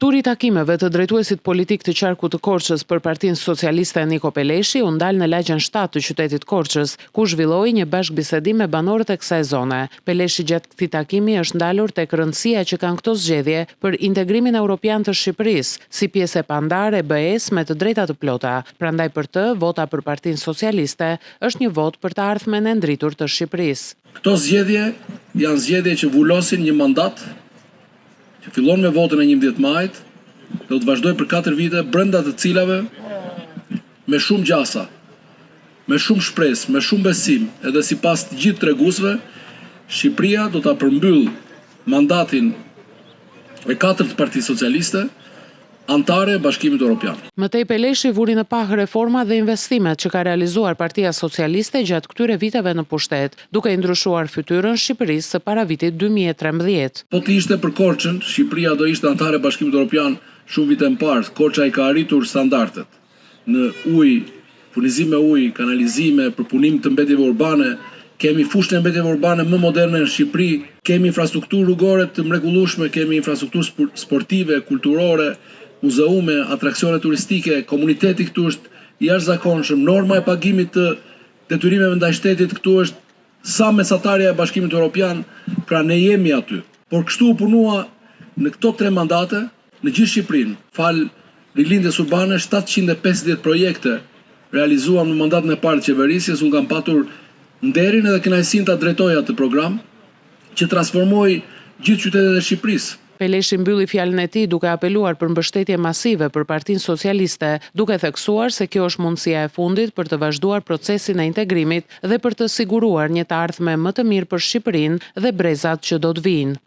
Turi takimeve të drejtuesit politik të qarkut të Korçës për Partinë Socialiste Niko Peleshi u ndal në lagjen 7 të qytetit Korçës, ku zhvilloi një bashkëbisedim me banorët e kësaj zone. Peleshi gjatë këtij takimi është ndalur tek rëndësia që kanë këto zgjedhje për integrimin evropian të Shqipërisë, si pjesë e pandare e BE-s me të drejta të plota. Prandaj për të, vota për Partinë Socialiste është një vot për të ardhmen e ndritur të Shqipërisë. Këto zgjedhje janë zgjedhje që vullosin një mandat që fillon me votën e 11 majit dhe do të vazhdoj për 4 vite, brenda të cilave me shumë gjasa, me shumë shpresë, me shumë besim, edhe sipas të gjithë treguesve, Shqipëria do ta përmbyll mandatin e 4 Partisë Socialiste, antare e Bashkimit Evropian. Mëtej Peleshi vuri në pahë reforma dhe investimet që ka realizuar Partia Socialiste gjatë këtyre viteve në pushtet, duke i ndryshuar fytyrën Shqipërisë së para vitit 2013. Po të ishte për Korçën, Shqipëria do ishte antare e Bashkimit Evropian shumë vite më parë. Korça i ka arritur standardet në ujë, furnizim me ujë, kanalizime, për punim të mbetjeve urbane. Kemi fushën e mbetjeve urbane më moderne në Shqipëri, kemi infrastrukturë rrugore të mrekullueshme, kemi infrastrukturë sportive, kulturore, muzeume, atraksione turistike, komuniteti këtu është jashtëzakonshëm, norma e pagimit të detyrimeve ndaj shtetit këtu është sa mesatarja e Bashkimit Evropian, pra ne jemi aty. Por kështu u punua në këto 3 mandate, në gjithë Shqipërinë, fal rilindjes urbane, 750 projekte realizuam në mandatën e parë të qeverisjes, unë kam patur nderin edhe kënaqësinë ta drejtoj atë program që transformoi gjithë qytetet e Shqipërisë. Peleshi mbylli fjalën e tij duke apeluar për mbështetje masive për Partinë Socialiste, duke theksuar se kjo është mundësia e fundit për të vazhduar procesin e integrimit dhe për të siguruar një të ardhme më të mirë për Shqipërinë dhe brezat që do të vijnë.